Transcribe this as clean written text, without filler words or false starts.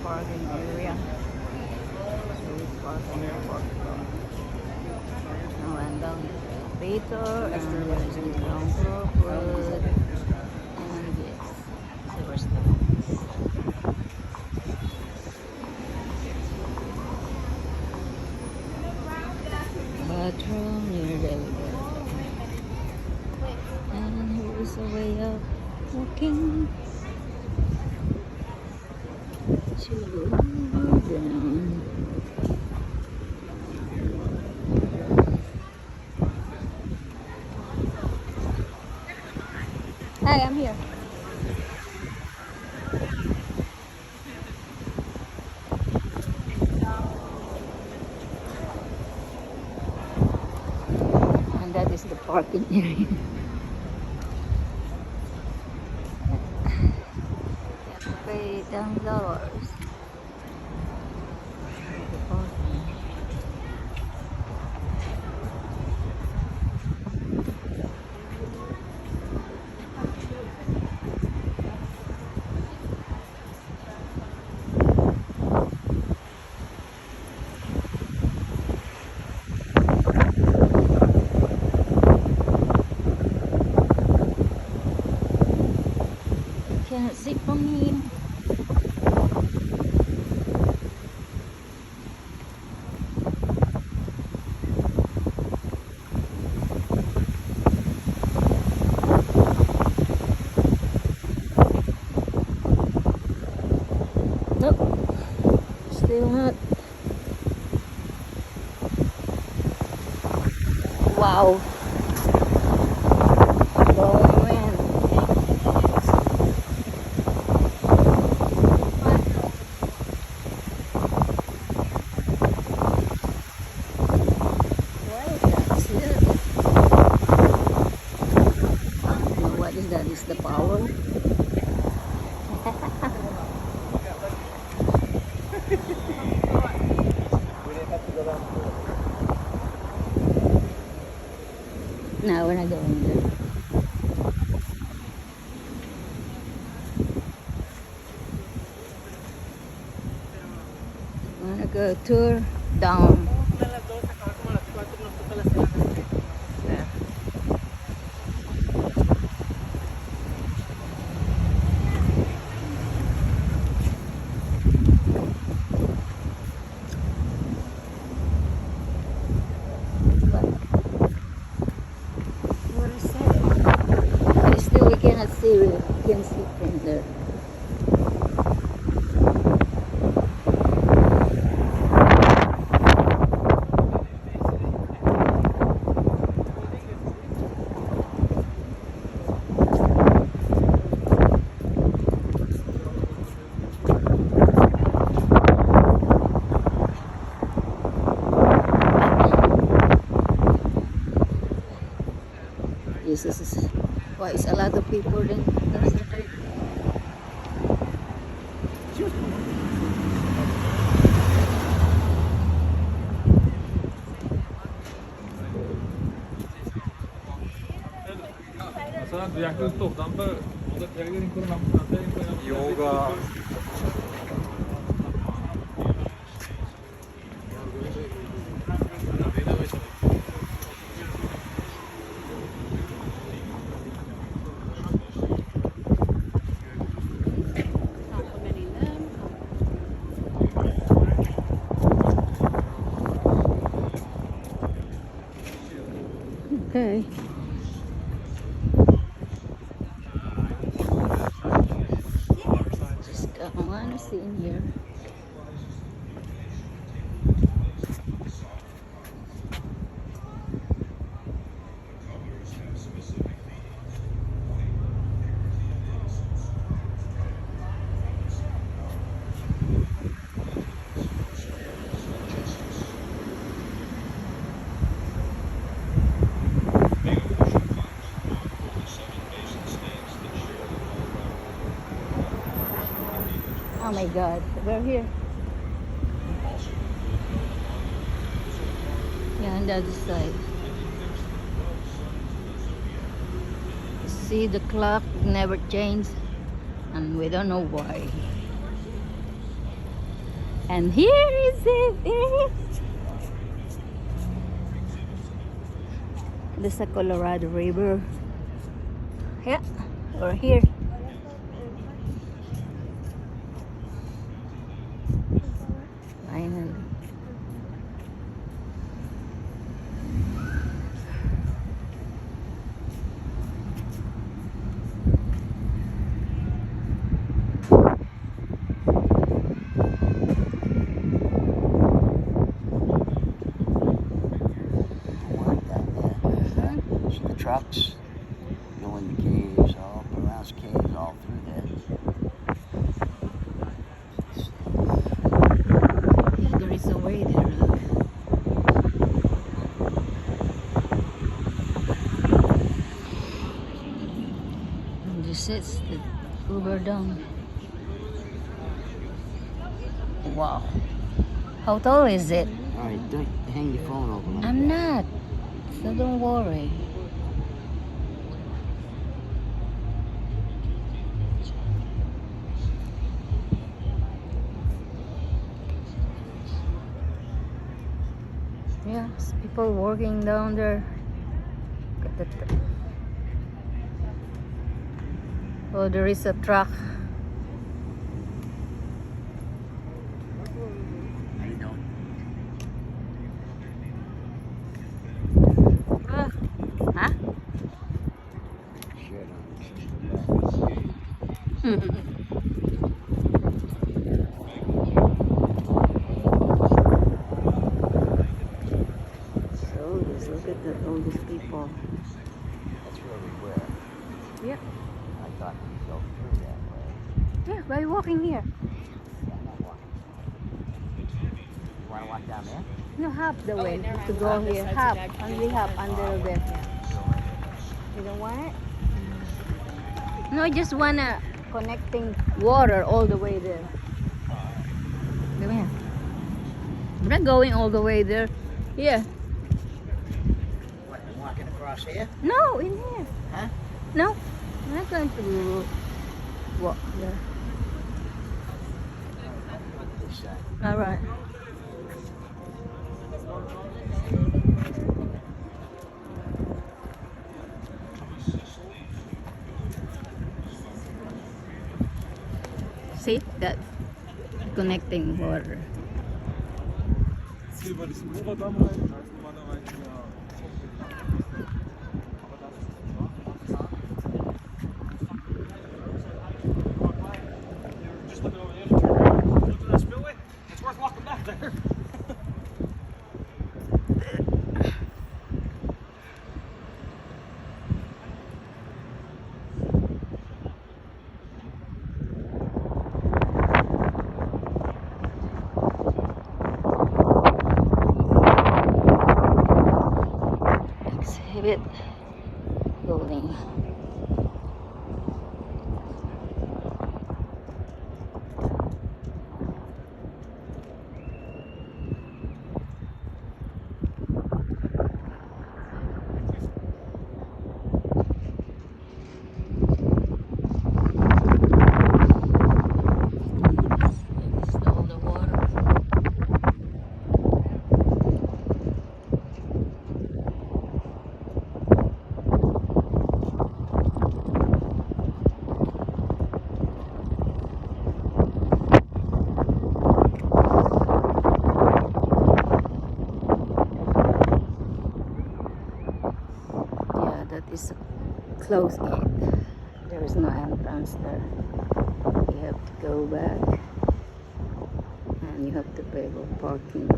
parking area. So we park in the parking lot. Now I'm down to the elevator, and there's the ground floor food. And yes, so we're stuck. Bathroom near the elevator. And here's a way of walking to Hoover Dam. Hi, I'm here. And that is the parking area. You have to pay $10. The parking. Cannot see from here. Nope, still not. Wow. Long wind. What is that? Is the power? No, we're not going there. We're gonna go tour down. There. What is that? But still we cannot see. We can see from there. Yes, this is why it's a lot of people then. Yoga. Okay. Just don't want to see in here. Oh my God, we're here. Yeah, on the other side. See, the clock never changed, and we don't know why. And here is it. There it is. This is the Colorado River. Yeah, or here. Finally. See the trucks go in the caves, all around the caves, all through there. Yeah, there is a way there, look. And this is the Hoover Dam. Wow. How tall is it? Alright, don't hang your phone over like I'm that. not. So don't worry. Yeah, it's people working down there. Look at that. Oh, there is a truck. How you doing? Ah. Huh? Shirt on. So just look at all these people. That's where we were. Yeah, I thought we'd go through that way. yeah, by walking here. Yeah, I'm not walking. You want to walk down there? No, half the way to go here. Half, only half under there. You don't want it? No, I just wanna connecting water all the way there. Come here. I'm not going all the way there. Yeah. What, you walking across here? No, in here. Huh? No, I'm not going to walk there. This side. All right. See that connecting water. Jetzt hier über diesen Hoover Dam rein, da ist normalerweise just looking over there. Look at that spillway. It's worth walking back there. Exhibit building. This is all the water. Yeah, that is a closed gate. There is no entrance there. You have to go back and you have to pay for parking.